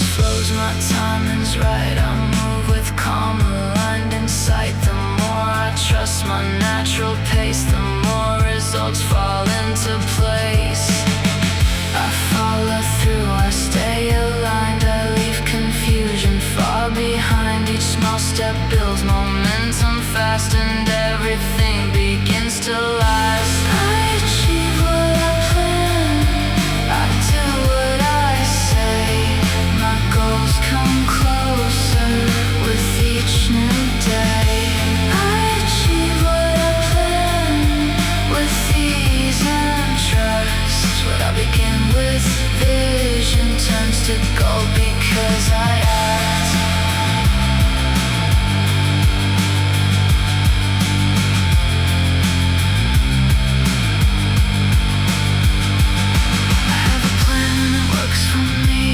just flows, my timing's right. I move with calm, aligned in sight. The more I trust my natural pace, the more results fall into place. I follow through, I stay aligned, I leave confusion far behind. Each small step builds momentum fast, and everything begins to last. I achieve what I plan, I do what I say. My goals come closer with each new day. I achieve what I plan with ease and trust. What I begin with vision turns to gold because I act. I have a plan that works for me.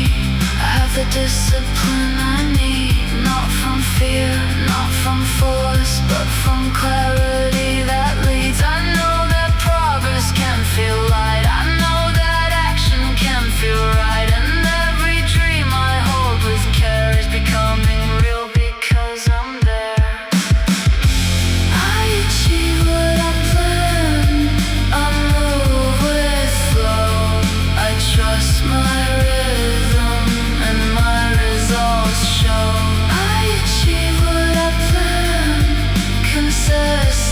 I have the discipline I need, not from fear, not from force, but from clarity that leads. I know that progress can feel light, I know that action can feel right, and every dream I hold with care is becoming real because I'm there. I achieve what I plan, I move with flow, I trust my rhythm and my results show. I achieve what I plan, consistent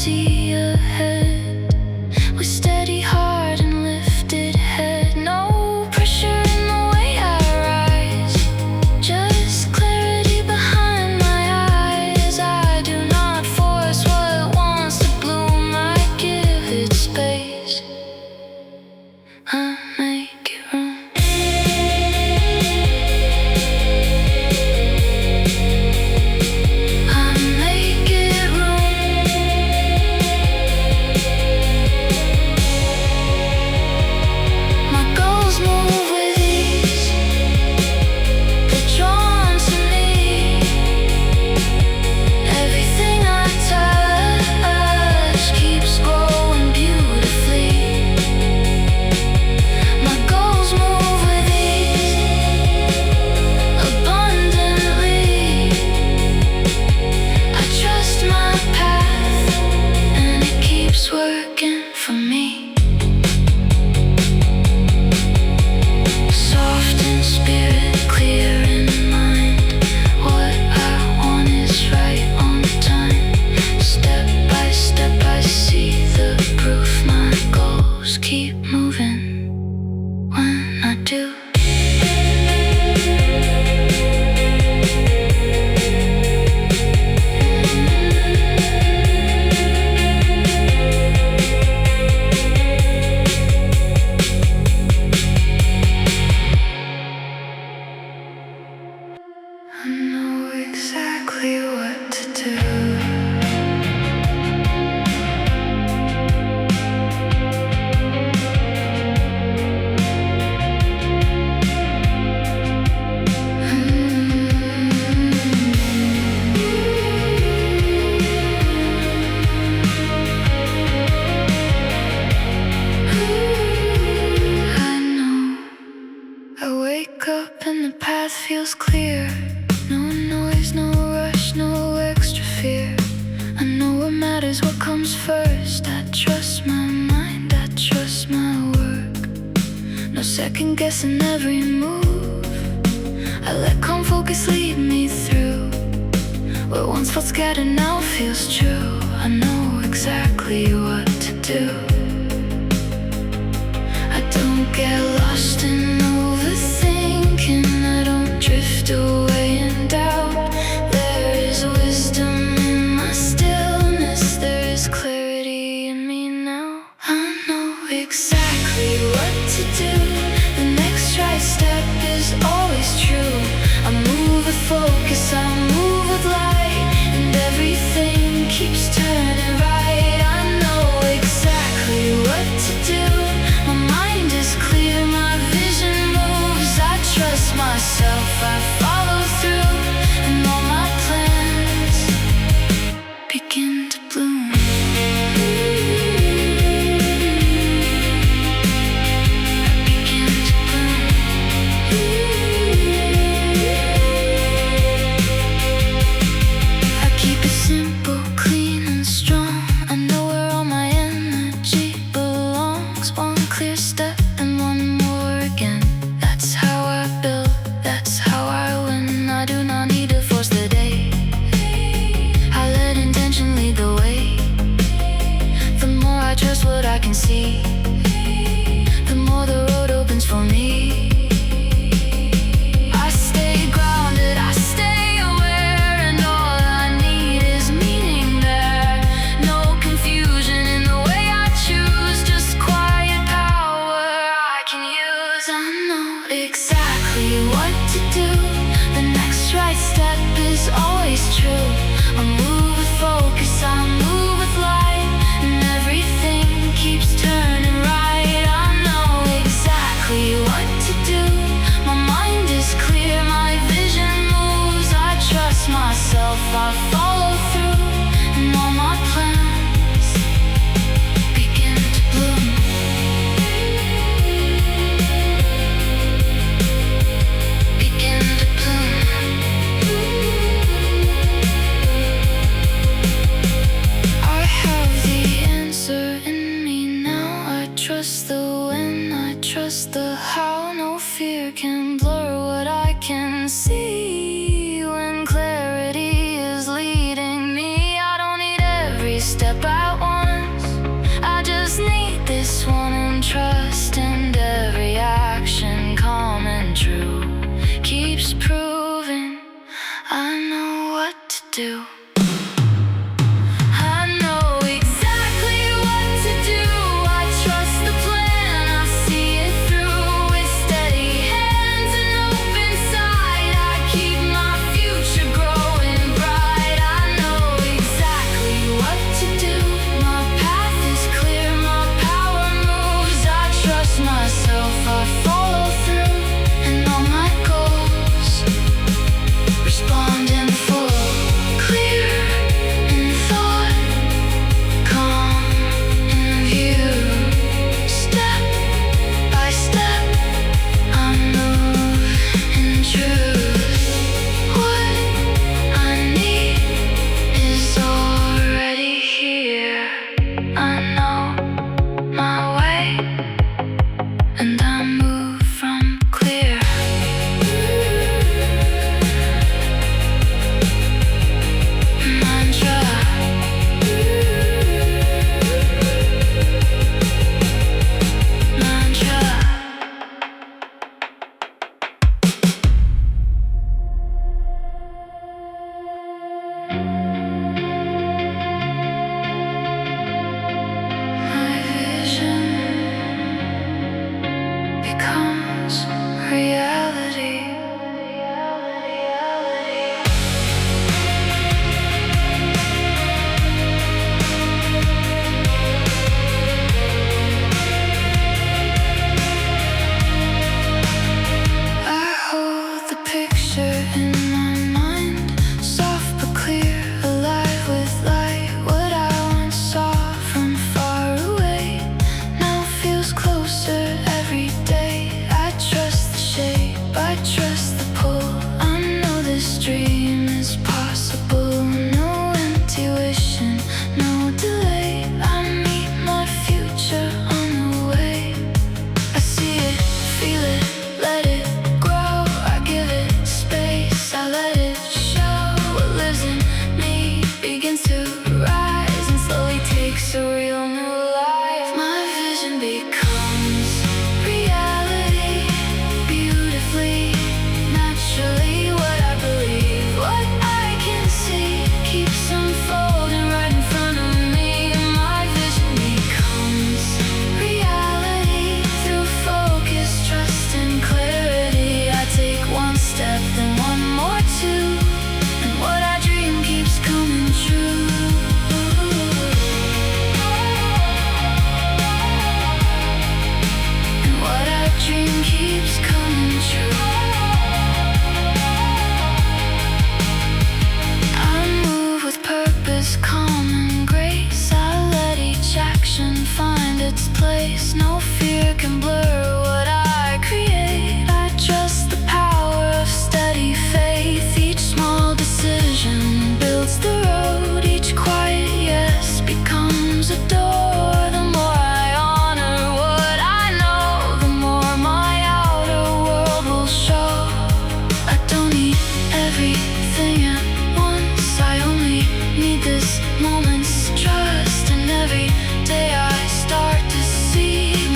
see ahead with steady heart and lifted head. No pressure in the way I rise, just clarity behind my eyes. I do not force what wants to bloom, I give it space. I make it room. Working for me. Soft in spirit, clear in mind. What I want is right on time. Step by step I see the proof. My goals keep moving when I do. I know exactly what to do. I know. I wake up and the path feels clear. No noise, no rush, no extra fear. I know what matters, what comes first. I trust my mind, I trust my work. No second guessing every move. I let calm focus lead me through. What once felt scattered now feels true. I know exactly what to do. I don't get lost in overthinking. I don't drift away in doubt. There is wisdom in my stillness. There is clarity in me now. I know exactly what to do. The next right step is always true. I move with focus, I move with light, and everything keeps turning right. I know exactly what to do. My mind is clear, my vision moves. I trust myself, I follow through, and all my plans begin to bloom. Begin to bloom. I keep it simple, clean and strong. I know where all my energy belongs. One clear step and one more again. That's how I build, that's how I win. I do not need to force the day. I let intention lead the way. The more I trust what I can see, the more the road opens for me. I stay grounded, I stay aware, and all I need is meaning there. No confusion in the way I choose, just quiet power I can use. I know exactly what to do. The next right step is always true. I move with focus, I move with light, and everything keeps turning right. I know exactly what to do. My mind is clear, my vision moves. I trust myself, I follow through, and all my plans begin to bloom. Begin to bloom. I have the answer in me now. I trust the when, I trust the how. No fear can blur what I can see. When clarity is leading me, I don't need every step out keeps coming true. I move with purpose, calm and grace. I let each action find its place. No fear can blur what I create. I trust the power of steady faith. Each small decision builds the road. Each quiet yes becomes a door. The more I honor what I know, the more my outer world will show. I don't need everything at once. I only need this moment's trust. And every day I start to see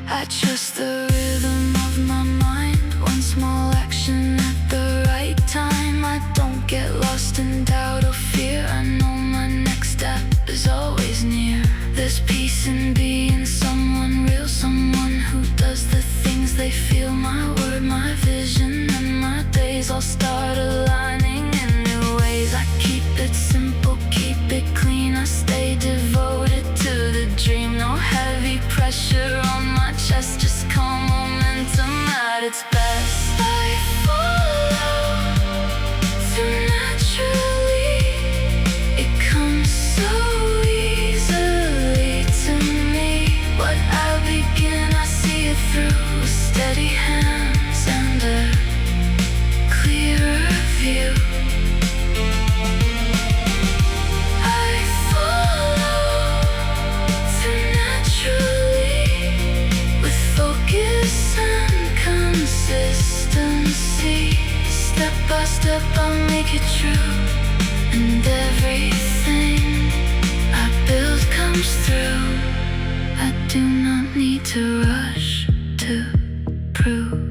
I trust the rhythm of my mind. One small action at the right time. I don't get lost in doubt or fear. I know my next step is always near. There's peace in being someone real, someone who does the things they feel. My word, my vision, and my days all start aligning in new ways. I keep it simple, keep it clean. I stay devoted to the dream. No heavy pressure on my chest, just calm momentum at its best. I follow through naturally. It comes so easily to me. What I begin, I see it through. With steady hands and a clearer view. I follow through naturally. With focus and consistency. Step by step I'll make it true. And everything I build comes through. I do not need to rush to prove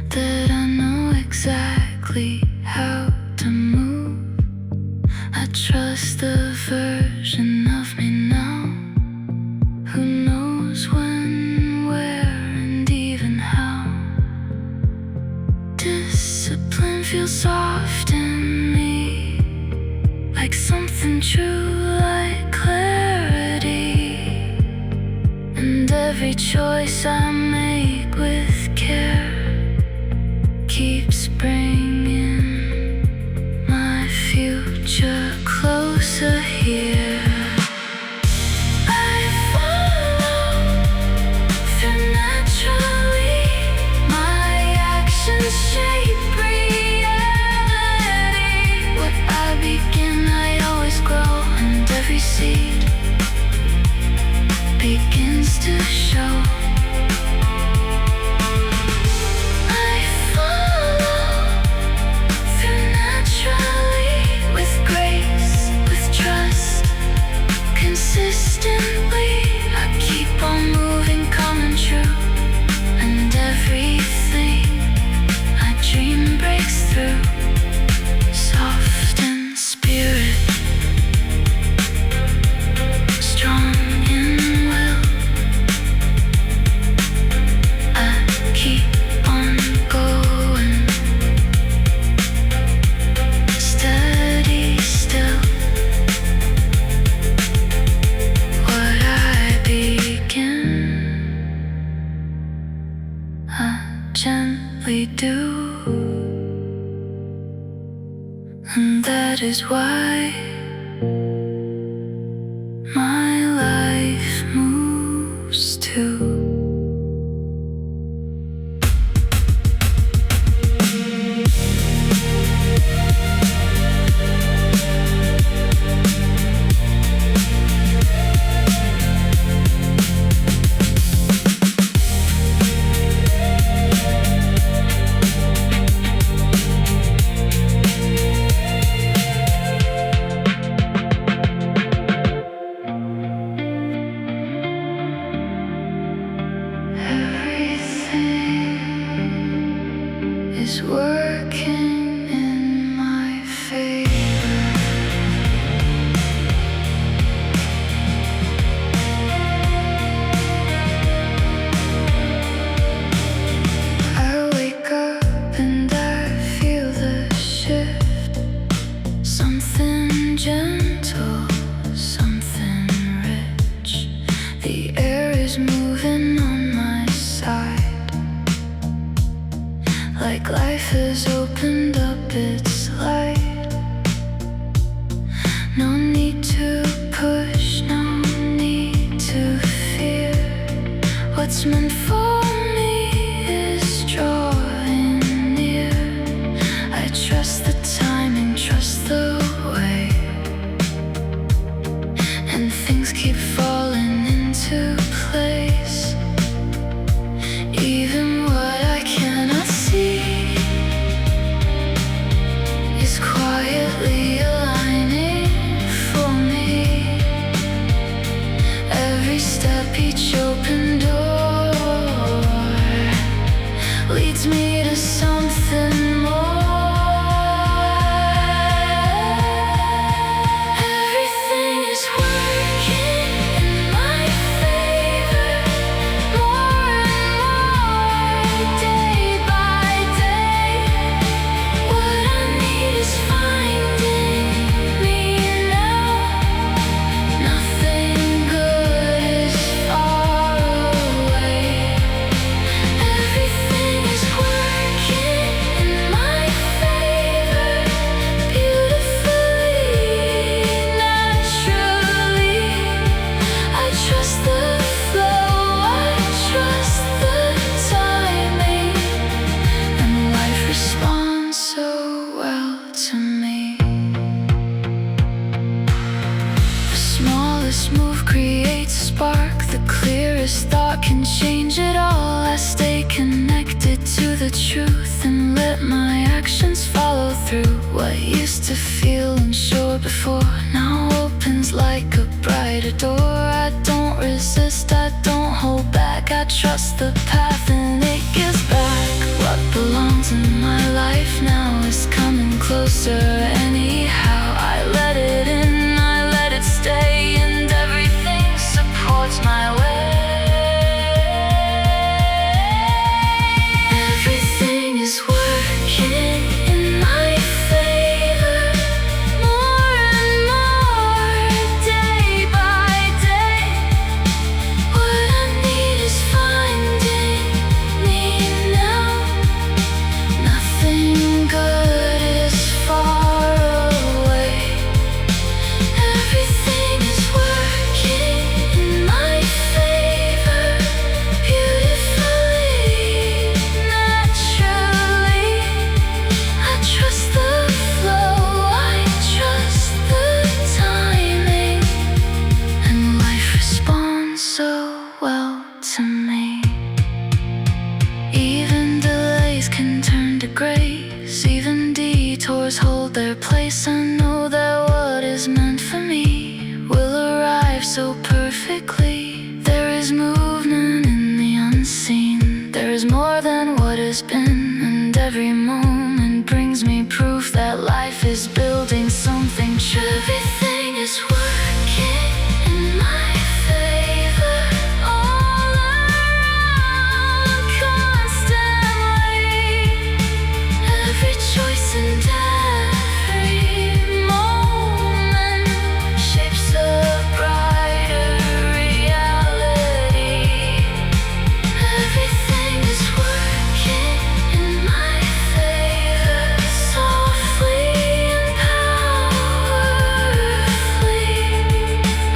that I know exactly how to move. I trust the version of me now who knows when, where, and even how. Discipline feels soft in me, like something true, like clarity. And every choice I make with care keeps bringing my future closer here. I follow through naturally. My actions shape reality. What I begin, I always grow, and every seed begins to show. I follow through naturally. With grace, with trust, consistently. I keep on moving, calm and true. And everything I dream breaks through. Soft in spirit, strong in will. I keep on going, steady still. What I begin, I gently do. And that is why my life moves too. Everything is working in my favor. I wake up and I feel the shift. Something gentle, something rich. The air is moving on my side. Like life has opened up its light. No need to push, no need to fear. What's meant for me is drawing near. I trust the timing, trust the way. And things keep falling into place. Even what I cannot see is quietly aligning for me. Every step, each open door committed to the truth and let my actions follow through. What used to feel unsure before now opens like a brighter door. I don't resist, I don't hold back, I trust the path and it gives back. What belongs in my life now is coming closer anyhow. I let it in, I let it stay, and everything supports my way. Everything is working in my favor, more and more, day by day. What I need is finding me now. Nothing good is far away. Everything is working in my favor, beautifully, naturally. I trust the flow, I trust the timing, and life responds so well to me. Even delays can turn to grace, even detours hold their place. I know that what is meant for me will arrive so perfectly. There is movement in the unseen, there is more than what has been, and every moment brings me proof that life is building something true. Everything is working in my favor, all around constantly. Every choice and every moment shapes a brighter reality. Everything is working in my favor, softly and powerfully.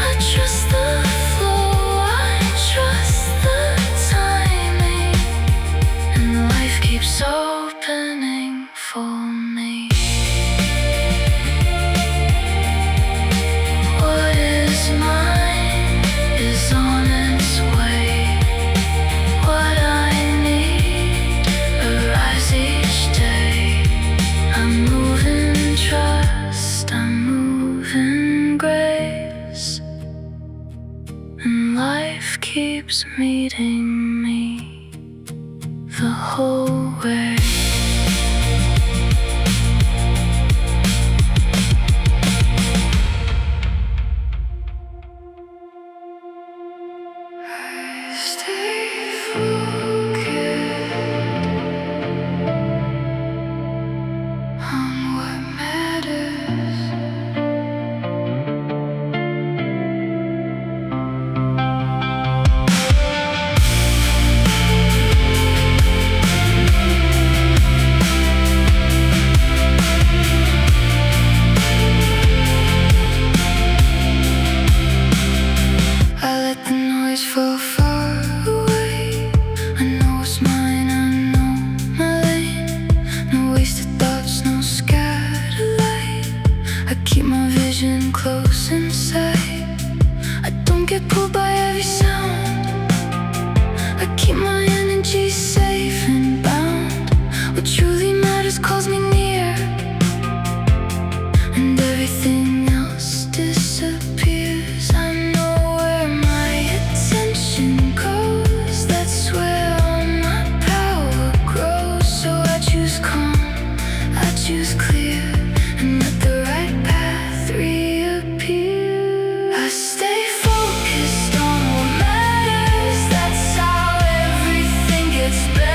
I trust the flow, I trust the timing, and life keeps opening for me. What is mine is on its way. What I need arrives each day. I'm moving trust, I'm moving grace, and life keeps meeting me the whole way. I stay focused on what matters. I let the noise fall far away. I know it's mine, I know my lane. No wasted thoughts, no scattered light. I keep my vision close in sight. I don't get pulled by every sound. I keep my energy safe and bound. What truly matters calls me near, and everything else disappears. I know where my attention goes, that's where all my power grows. So I choose calm, I choose clear, and let the right path reappear. I stay focused on what matters, that's how everything gets better.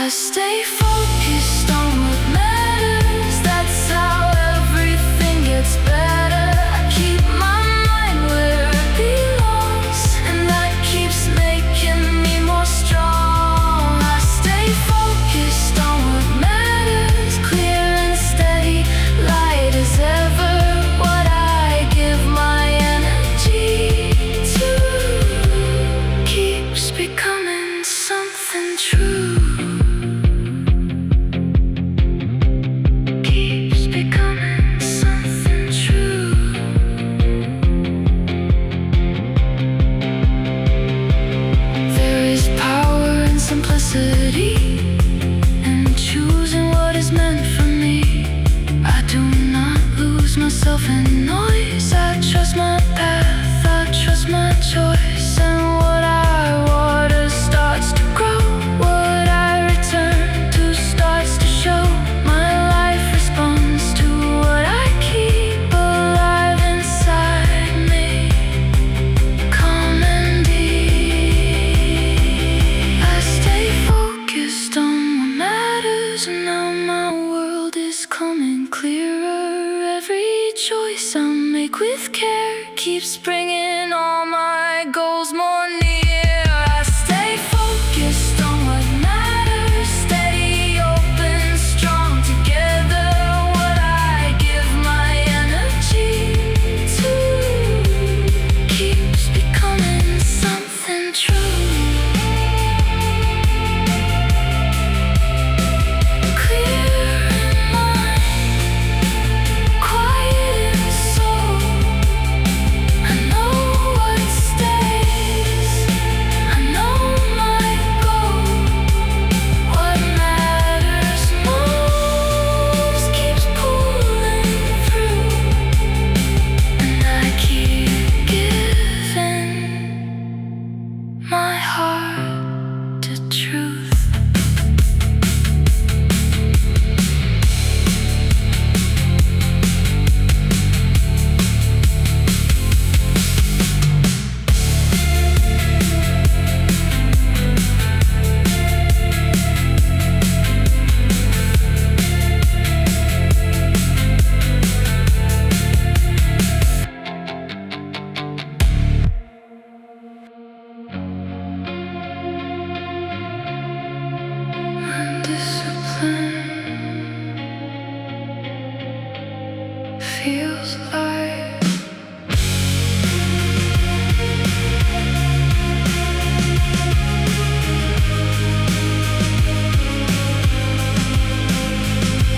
I stay focused on what matters. That's how everything gets better. I keep my mind where it belongs, and that keeps making me more strong. I stay focused on what matters, clear and steady, light as ever. What I give my energy to keeps becoming something true. And choosing what is meant for me. I do not lose myself in noise. I trust my path, I trust my choice. And what I water starts to grow. What I return to starts to show. My life responds to what I keep alive inside me, calm and deep. I stay focused on what matters, and now my world is coming clearer. Every choice I make with care keeps bringing all my goals more near. I stay focused on what matters, steady, open, strong together. What I give my energy to keeps becoming something true. My heart to truth. Discipline feels like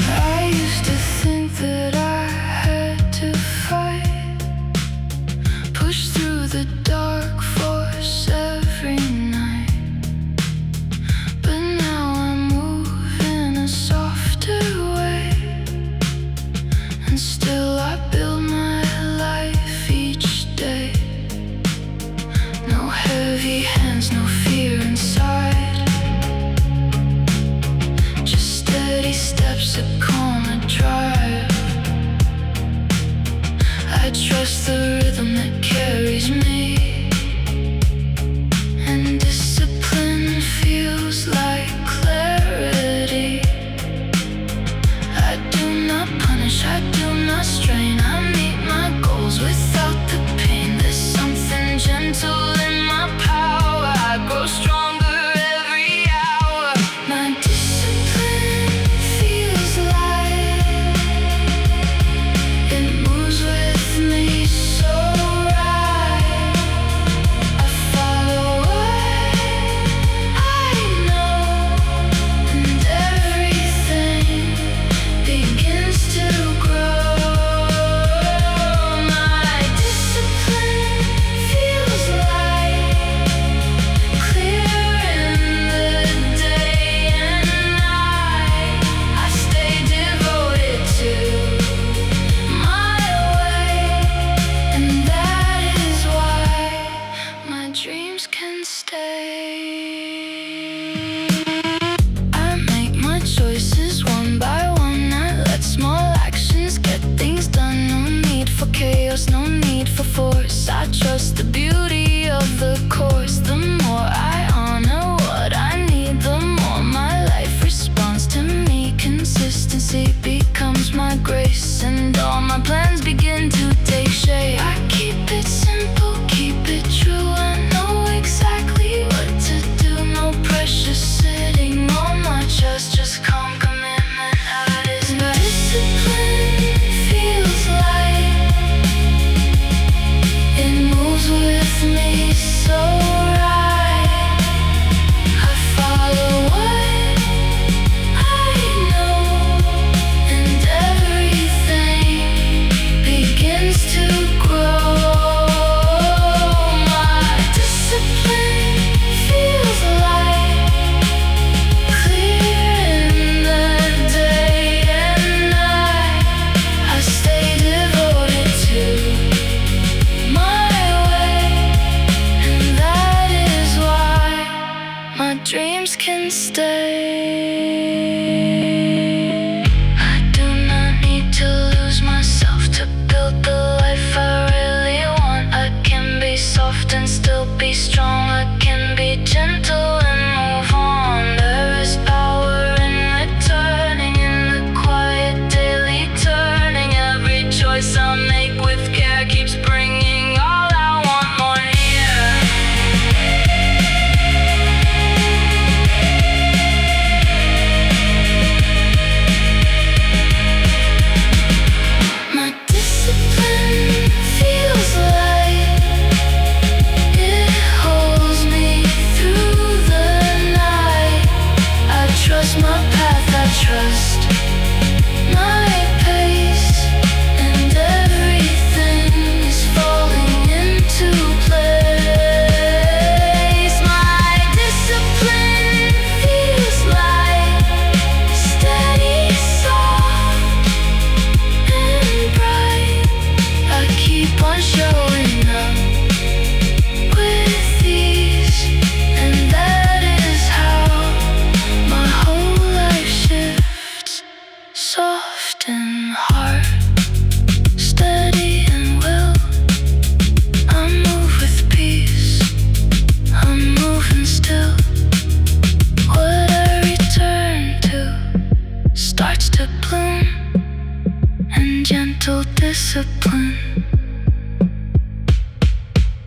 I used to think that I had to fight, push through the dark force every night. But now I move in a softer way, and still I build my life each day. No heavy hands, no fear inside, just steady steps, a calmer drive. I trust the rhythm that carries me, and discipline feels like clarity. I do not punish, I do not strain. I meet my goals without the pain. There's something gentle in my power. I grow stronger every hour. My discipline feels like it moves with me so right. I follow what I know, and everything begins to grow. My discipline feels like clear in the day and night. I stay devoted to my way, and that is why my dreams can stay. I make my choices one by one. I let small actions get things done. No need for chaos, no need for force. I trust the beauty of the course. The more I honor what I need, the more my life dreams can stay. I do not need to lose myself to build the life I really want. I can be soft and still be strong. I can be gentle and move on. There is power in returning, in the quiet daily turning. Every choice I make with care keeps bringing all I want more near. My discipline feels light. It holds me through the night. I trust my path, I trust my pace, and everything is falling into place. My discipline feels light, steady, soft, and bright. I keep on showing up with ease, and that is how my whole life shifts. Soft and hard, steady and will. I move with peace, I'm moving still. What I return to starts to bloom, and gentle discipline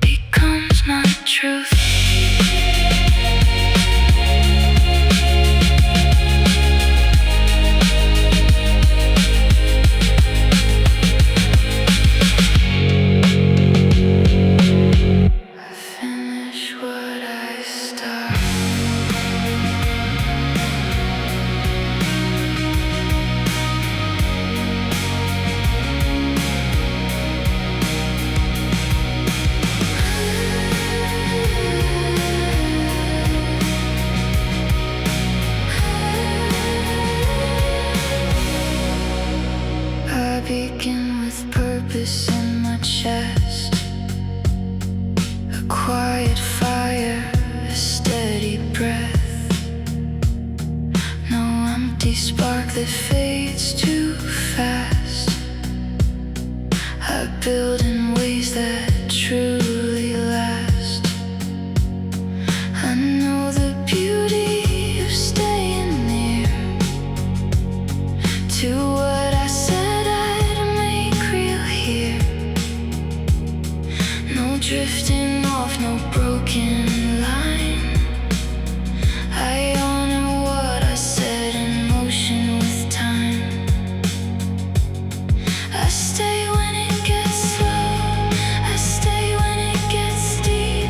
becomes my truth. I finish what I start. I begin with purpose in my chest, a quiet fire, a steady breath. No empty spark that fades too fast. I build in ways that truly last. I know the beauty of staying near to what I said I'd make real here. No drifting off, no broken line. I honor what I said in motion with time. I stay when it gets slow, I stay when it gets deep.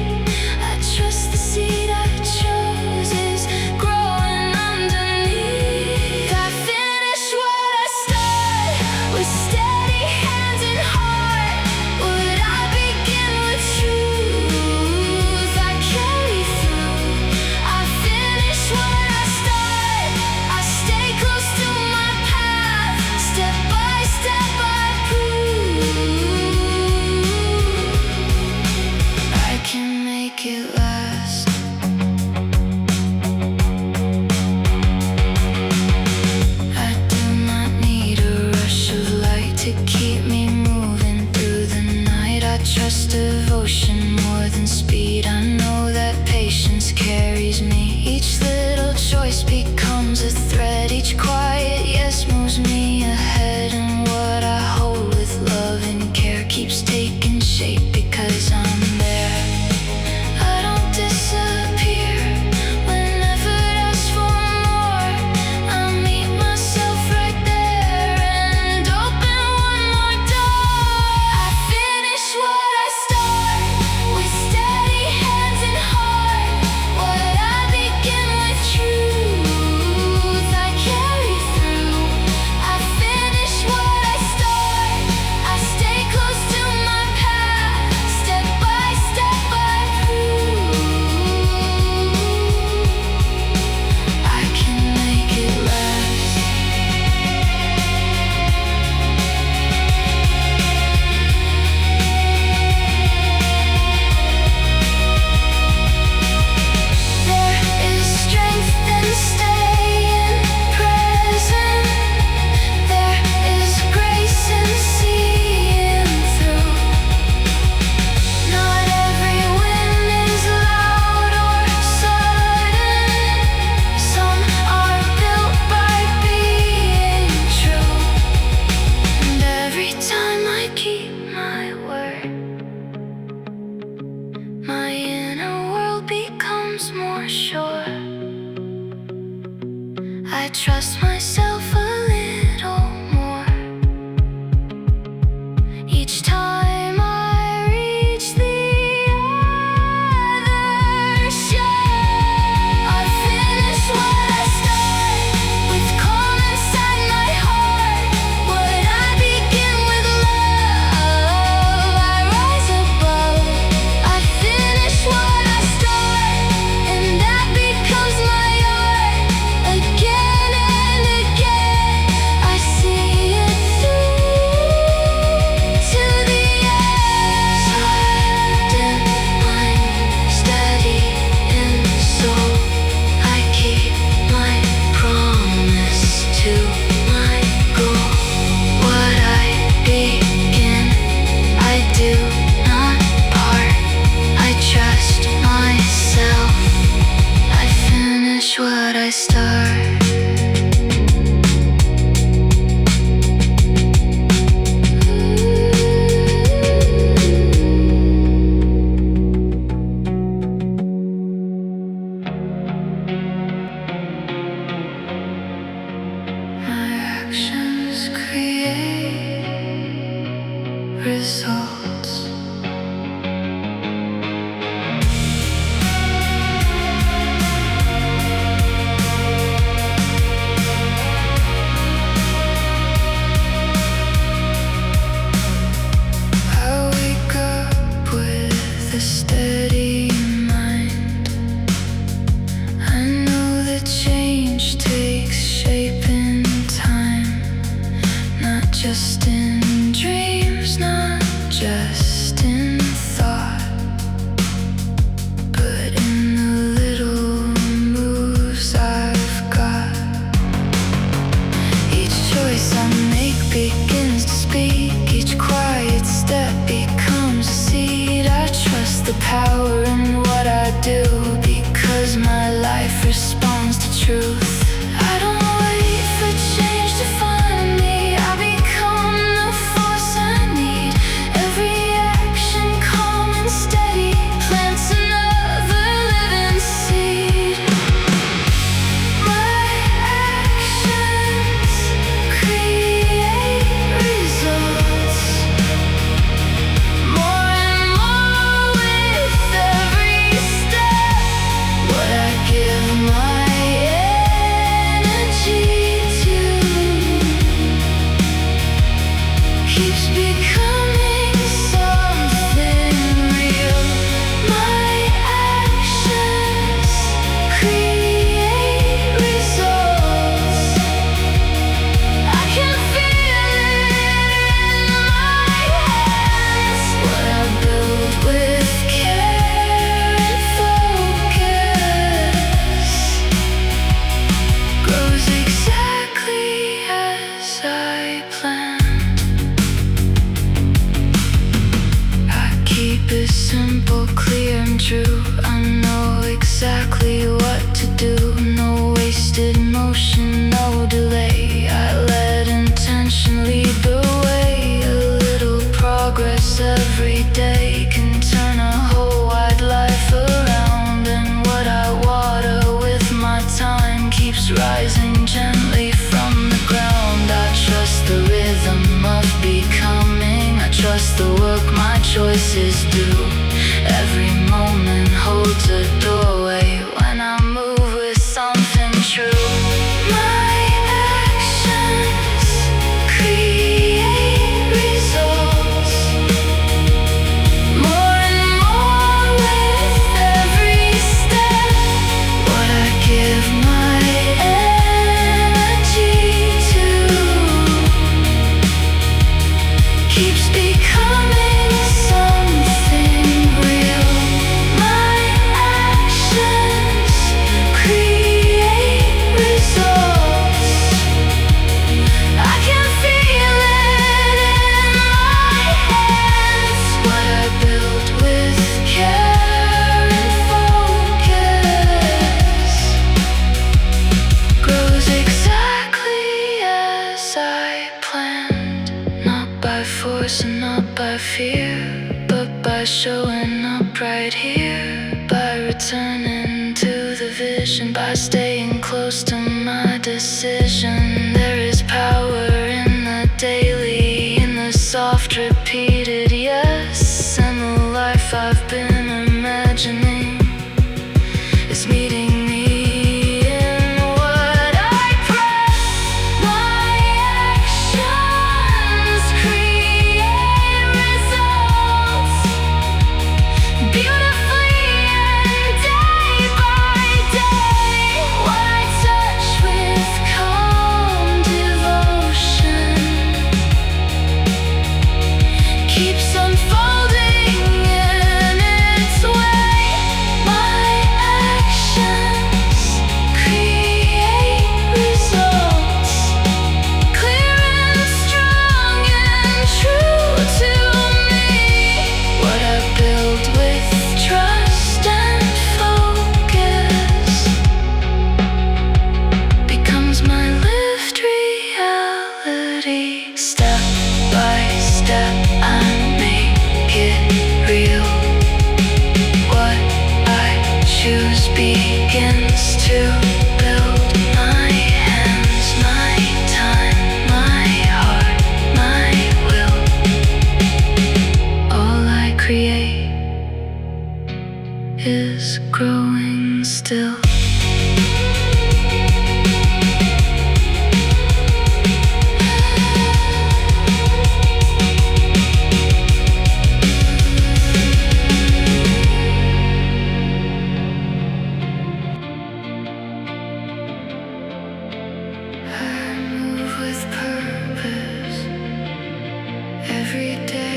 I trust the seed I chose is growing underneath. I finish what I start with steady hands and heart. What I begin with truth I carry through. I finish what I start. I stay close to my path. Step by step I prove I can make it last. I do not need a rush of light to keep me moving through the night. I trust devotion more than speed. I know that patience carries me. Each little choice becomes a thread. Each quiet yes moves me ahead. And what I hold with love and care keeps taking shape because I'm there. I don't I trust myself a little more. Each time I reach the other shore, I finish what I start, with calm inside my heart. What I begin with love, I rise above. I finish what I start, and that becomes my art. Again and again, I see it through to the end. Soft mind, steady in soul, I keep my promise to my goal. What I begin, I do not part. I trust myself, I finish what I start. My actions create results. I wake up with a steady mind. I know that change takes shape in time, not just in dreams, not just in thought, but in the little moves I've got. Each choice I make begins to speak. Each quiet step becomes a seed. I trust the power in what I do, because my life responds to truth. I don't wait for change to find me. I become the force I need. Every action calm and steady plants another living seed. My actions create results. More and more with every step. What I give my energy to keeps becoming something real. My actions create results. I can feel it in my hands. What I build with care and focus grows exactly as I planned. I keep it simple, clear and true. I know exactly what to do. No wasted motion, no delay. I let intention lead the way. A little progress every day can turn a whole wide life around. And what I water with my time keeps rising gently from the ground. I trust the rhythm of becoming. I trust the work my choices do. Every moment holds a doorway when I move with something true. My actions create results. More and more with every step. What I give my energy to keeps becoming something real. My actions create results. I can feel it in my hands. What I build with care and focus grows exactly as I planned. Not by force and not by fear, but by showing up right here. By returning to the vision, by staying close to my decision. There is power in the daily, in the soft repeated yes. And the life I've been imagining is meeting me in what I pray. My actions create results beautifully and day by day. What I touch with calm devotion keeps unfolding in its way. My actions create results clear and strong and true to me. What I build with trust and focus becomes my lived reality. Step by step I make it real. What I choose begins to build my hands, my time, my heart, my will. All I create is growing still. I move with purpose every day.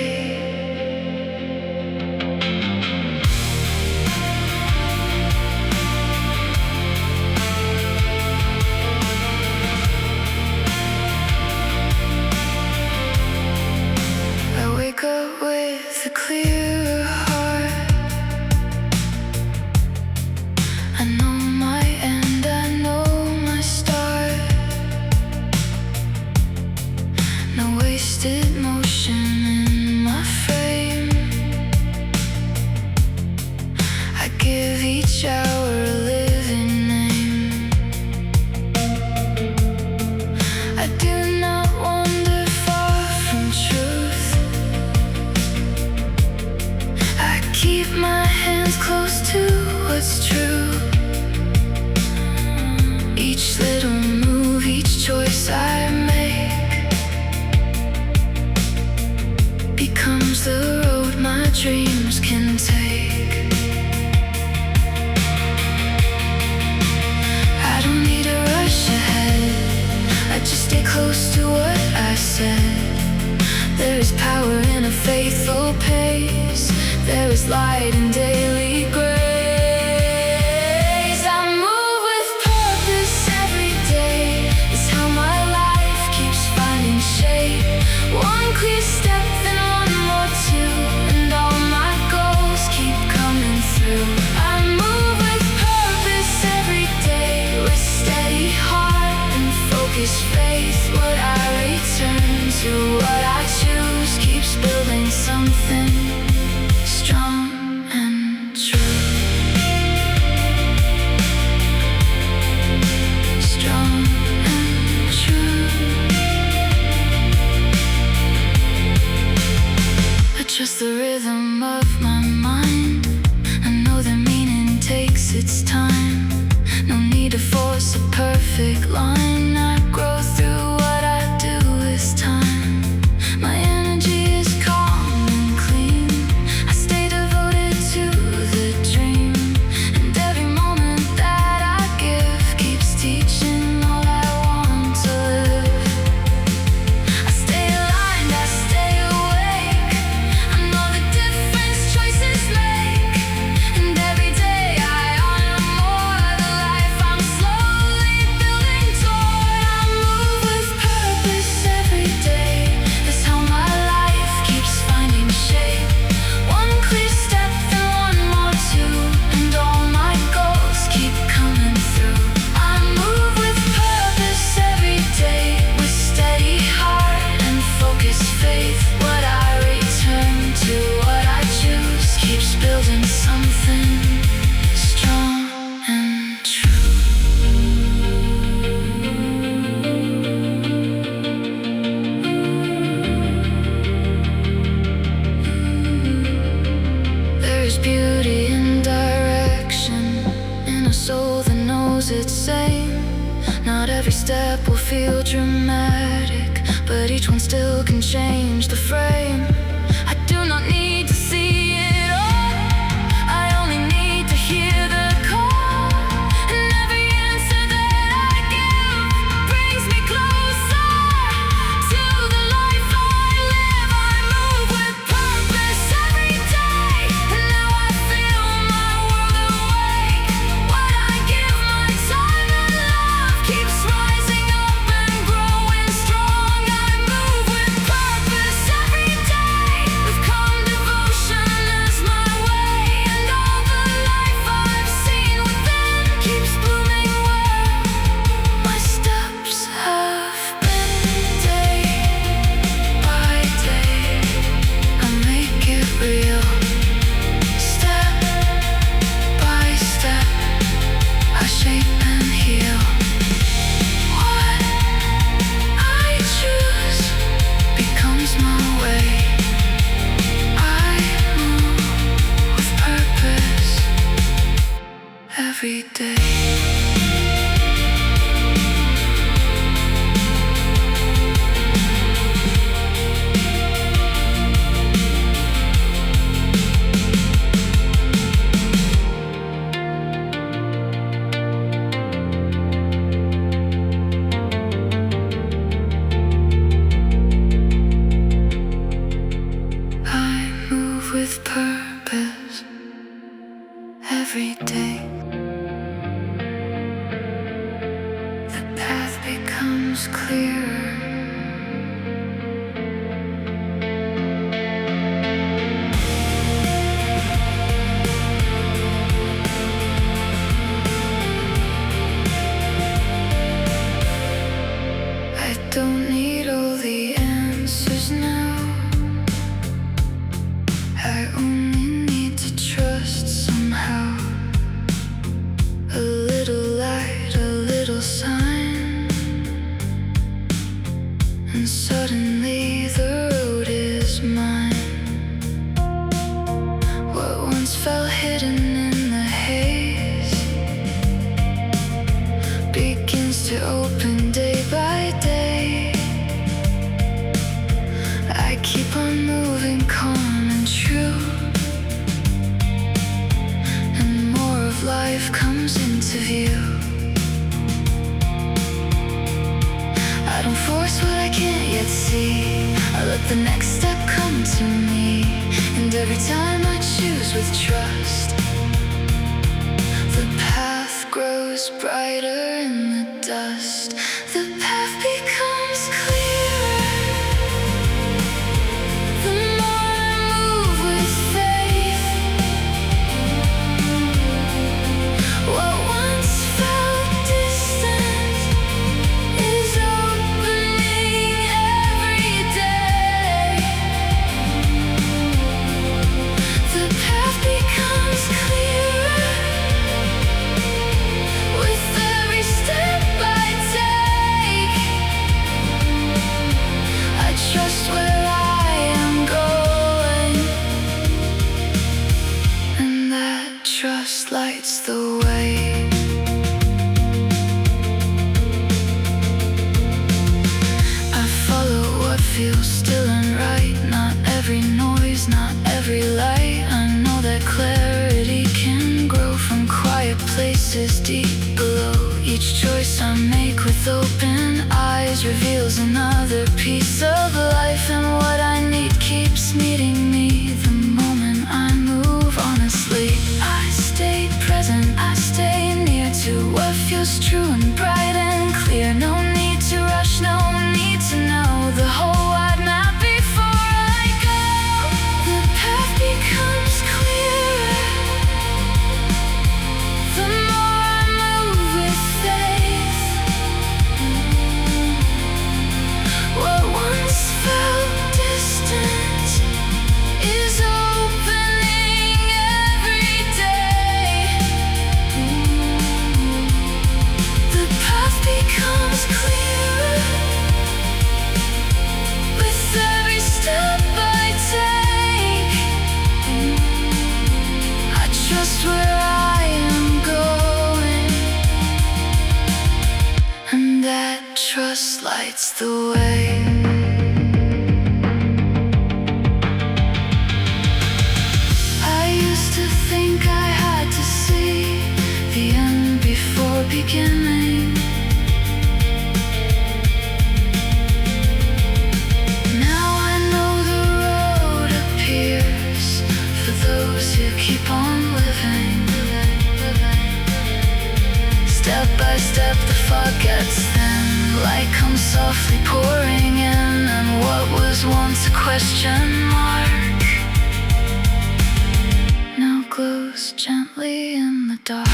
I wake up with a clear heart. I know my end, I know my start. No wasted motion in my frame. I give each hour a living name. I do not wander far from truth. I keep my hands close to what's true. Each little move, each choice I make becomes the road my dreams can take. I don't need a rush ahead, I just stay close to what I said. There is power in a faithful pace. There is light in daily grace. I move with purpose every day. It's how my life keeps finding shape. One clear step, then one more too, and all my goals keep coming through. I move with purpose every day, with steady heart and focused faith. What I return to, what I choose, keeps building something strong and true. Strong and true. I trust the rhythm of my mind. I know the meaning takes its time. No need to force a perfect line. I grow through what I do with time. My energy is calm and clean. I stay devoted to the dream. And every moment that I give keeps teaching all I want to live. I stay aligned, I stay awake. I know the difference choices make. And every day I honor more the life I'm slowly building toward. step will feel dramatic, but each one still can change the frame. I do not need to see it all, I only need to hear the call. And every answer that I give brings me closer to the life I live. I move with purpose every day, and now I feel my world awake. What I give my time and love keeps rising up and growing strong. I move with purpose every day, with calm devotion as my way. And all the life I've seen within keeps blooming well. My steps have been day by day, I make it real. Step by step, I shape and heal. What I choose becomes my way. I move with purpose every day. I move with purpose every day. The path becomes clearer. I don't need all the answers now, I only need to trust somehow. A little light, a little sign, and suddenly the road is mine. What once felt hidden in the haze begins to open day by day. I keep on moving calm and true, and more of life comes into view. I don't force what I can't yet see, I let the next step come to me. And every time I choose with trust, the path grows brighter in the dust. The path becomes clearer the more I move with faith. What once felt distant is opening every day. The path becomes clearer with every step I take. I trust where I am going, and that trust lights the way. I follow what feels still and right, not every noise, not every light. I know that clarity can grow from quiet places deep below. Each choice I make with open eyes reveals another piece of life, and what I need keeps meeting me the moment I move honestly. I stay present, I stay near to what feels true and bright and clear. No need to rush, no need to know the whole wide map before I go. The path becomes clearer the more I move with faith. What once felt distant is opening every day. The path becomes clearer trust lights the way. I used to think I had to see the end before beginning. Now I know the road appears for those who keep on living. Step by step the fog gets thin, light comes softly pouring in, and what was once a question mark now glows gently in the dark.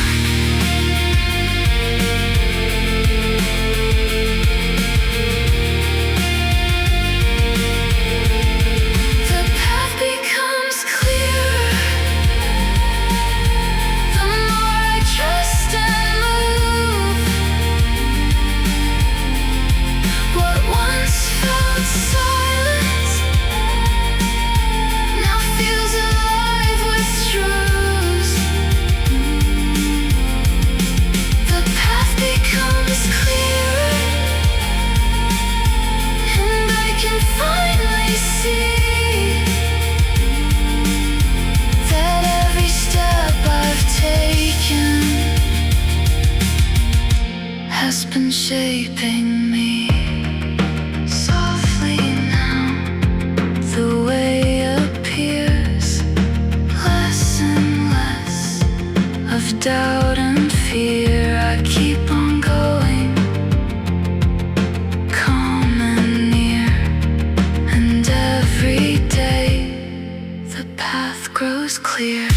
Has been shaping me softly now. The way appears less and less of doubt and fear. I keep on going, calm and near, and every day the path grows clear.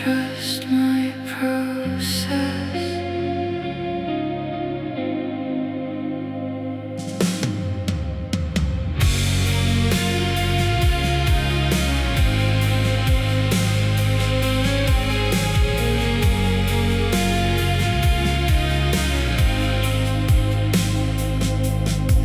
Trust my process.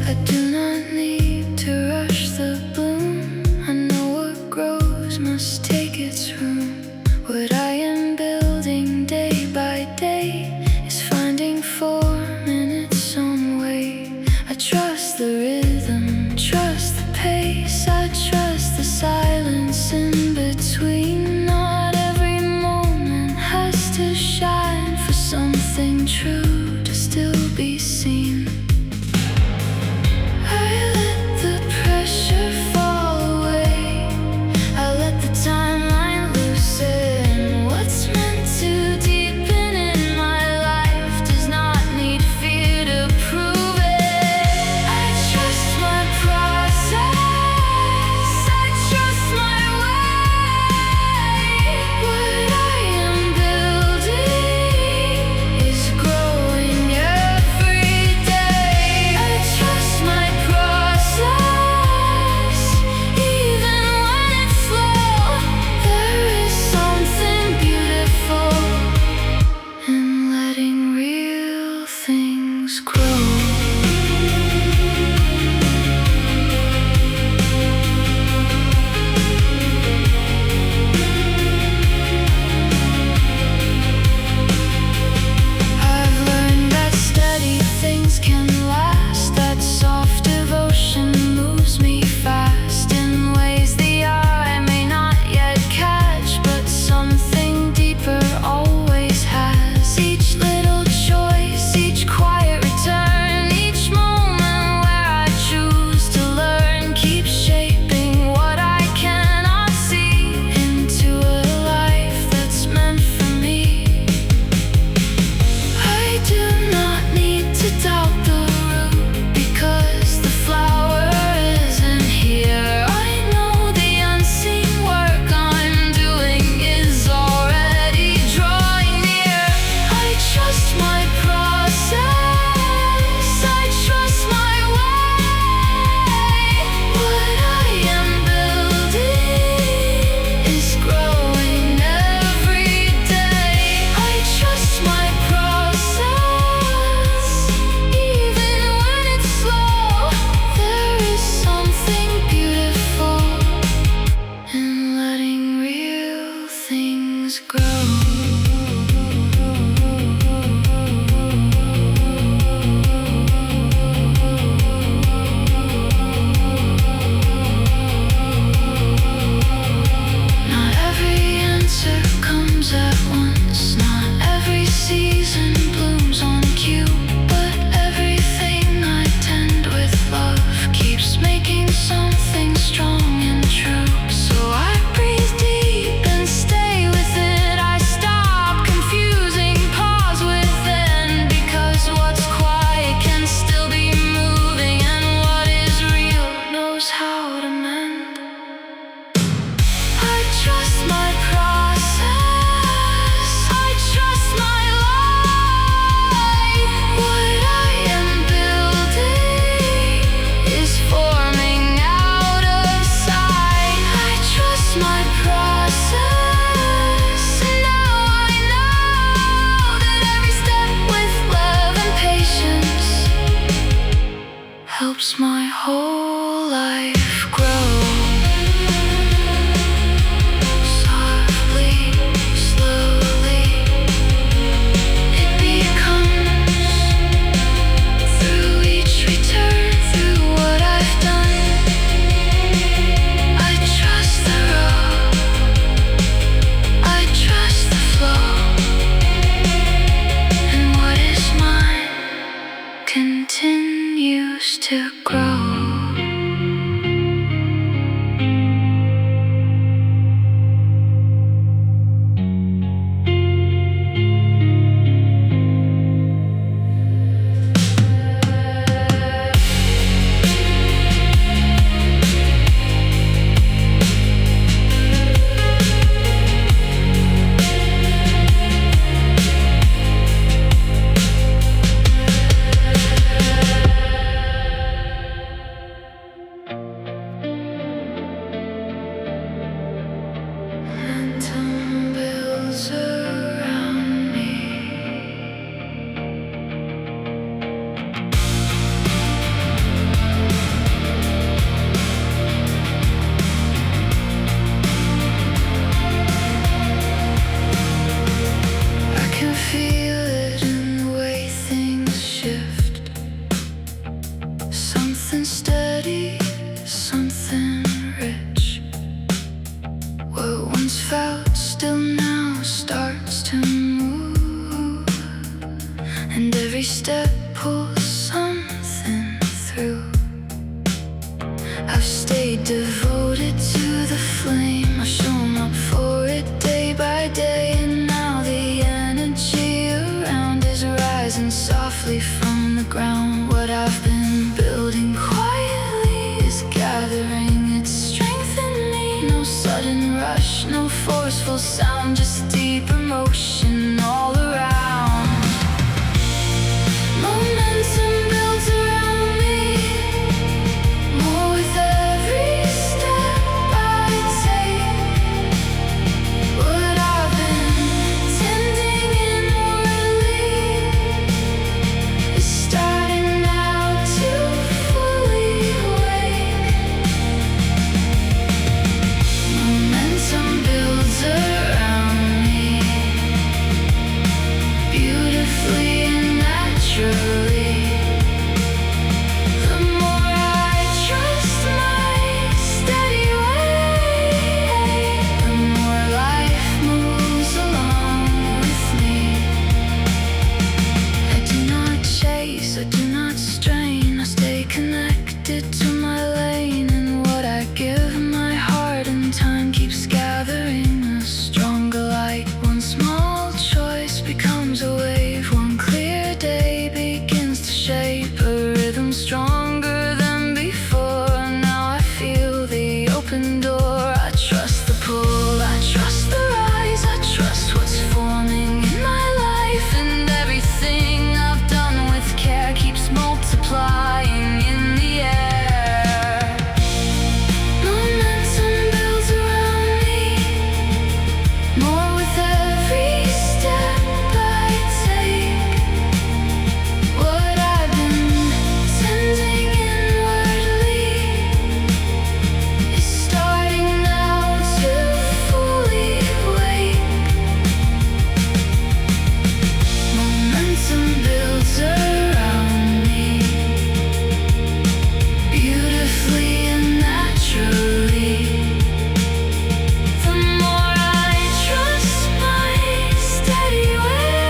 I do not need to rush the bloom. I know what grows must take its room. What I am building day by day is finding form in its own way. I trust the rhythm, trust the pace, I trust the silence in between. Not every moment has to shine for something true to still be seen. I let the pressure fall away, I let the timeline loosen. What's meant to deepen in my life does not need fear to prove it. helps my whole life grow. Softly, slowly, it becomes. Through each return, through what I've done, I trust the road, I trust the flow, and what is mine continues to grow. Momentum builds around me. I can feel it in the way things shift. Something steady, something rich. What once felt still now starts to move, and every step pulls something through. I've stayed devoted to the flame, I've shown up for it day by day, and now the energy around is rising softly from the ground. What I've been building quietly is gathering its strength in me. No sudden rush, no forceful sound, just deep emotion all around. Momentum builds around me, more with every step I take. What I've been tending inwardly is starting now to fully wake. Momentum builds around me, beautifully and naturally. The more I trust my steady way, the more life moves along with me. I do not chase, I do not strain, I stay connected to my lane, and what I give my heart and time keeps gathering a stronger light. One small choice becomes a wave, one clear day begins to shape a rhythm stronger than before. Now I feel the open door, I trust the pull, I trust the rise, I trust what's forming in my life, and everything I've done with care keeps multiplying in the air. Momentum builds around me, more with every step I take. What I've been tending inwardly is starting now to fully wake. Momentum builds around me, beautifully and naturally. The more I trust my steady way,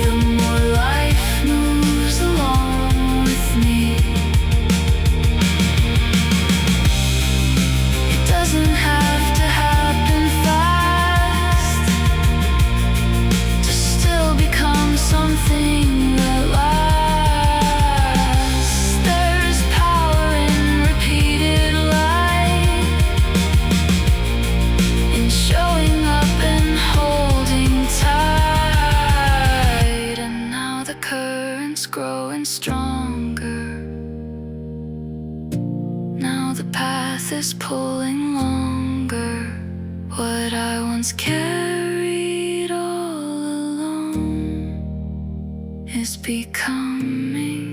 the more life moves along with me. It doesn't have to happen fast to still become something that lasts. There's power in repeated light, in showing up and holding tight. And now the current's growing stronger. Now the path is pulling longer. What I once carried all alone is becoming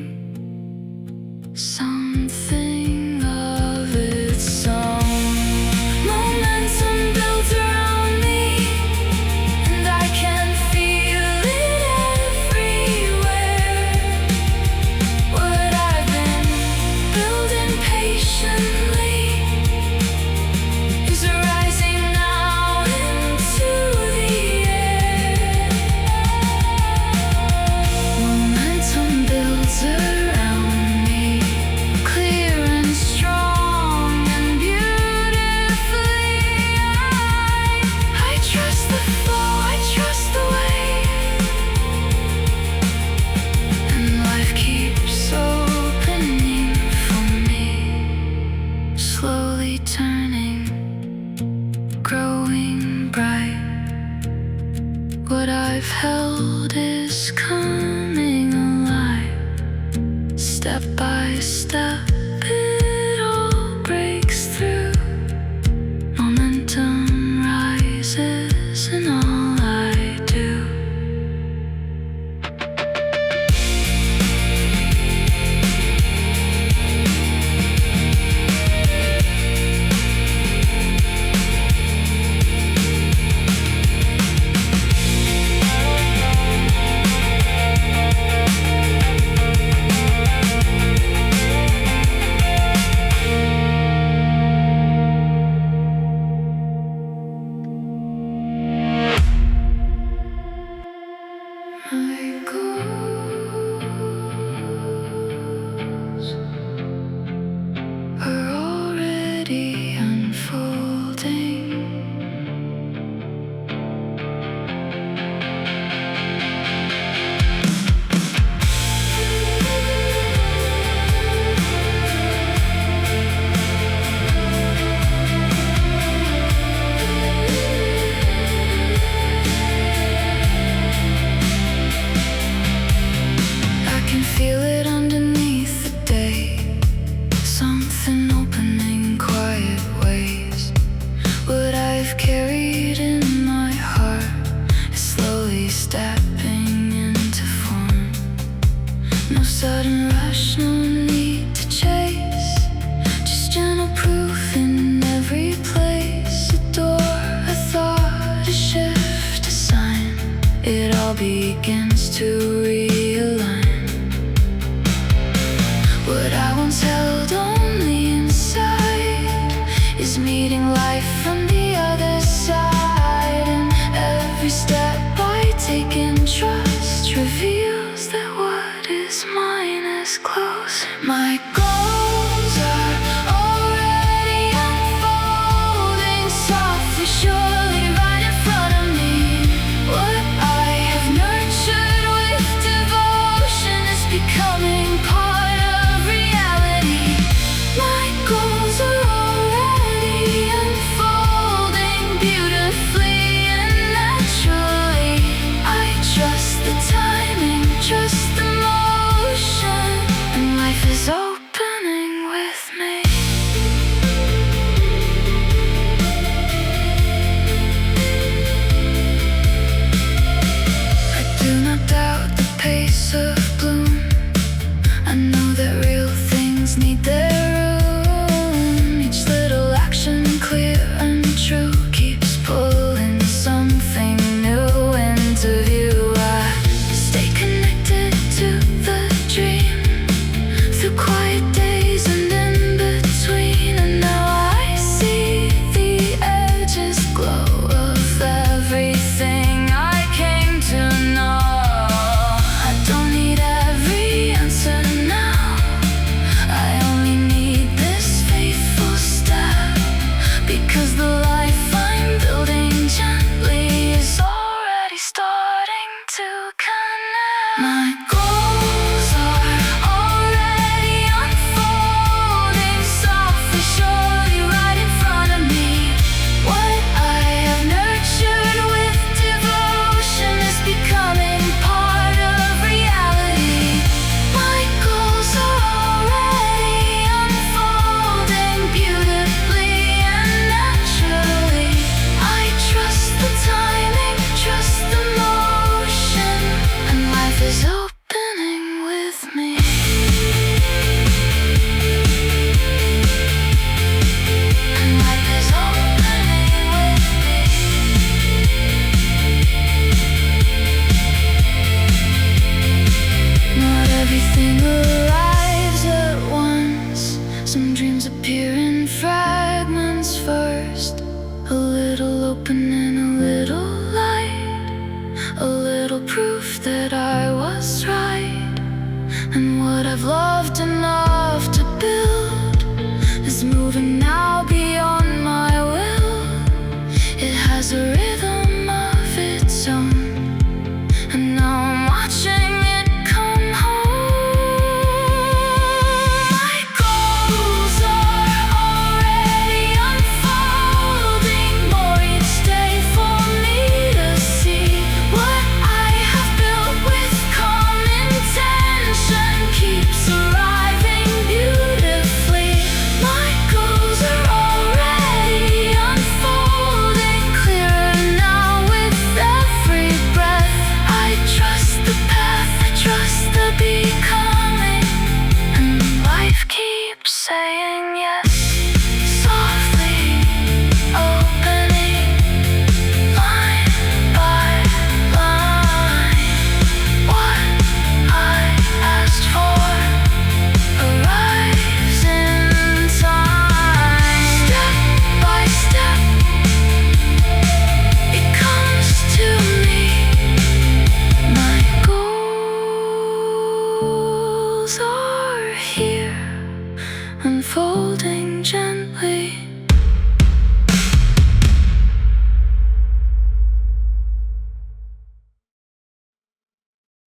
step by step, it all breaks through. Momentum rises in all I do. My goals are already unfolding. Feel it underneath the day, something opening in quiet ways. What I've carried in my heart is slowly stepping into form. No sudden rush, no need to chase, just gentle proof in every place. A door, a thought, a shift, a sign. It all begins to realign. What I once held only inside is meeting life from the other side. And every step I take in trust reveals that what is mine is close. My goals are already unfolding, softly, surely, right in front of me. What I have nurtured with devotion is becoming part. My goals are already unfolding beautifully and naturally. I trust the timing, trust the motion, and life is opening with me. I do not doubt the pace of bloom. I know that real things need their clear and true keeps pulling something new into view. I stay connected to the dream through quiet days and in between. And now I see the edges glow of everything I came to know. I don't need every answer now, I only need this faithful step. Because the life I'm building gently is already starting to connect. My goals are already unfolding, softly, surely, right in front of me. What I have nurtured with devotion is becoming part of reality. My goals are already unfolding beautifully. I trust the timing, trust the motion, and life is opening with me. And life is opening with me. Not everything arrives at once. Some dreams appear in fragments first. A little opening, a little light, a little proof that I was right. And what I've loved enough to build is moving now beyond my will. It has a rhythm of its own, and now I'm watching it come home. My goals are already unfolding, more each day for me to see. What I have built with calm intention keeps arising. unfolding gently.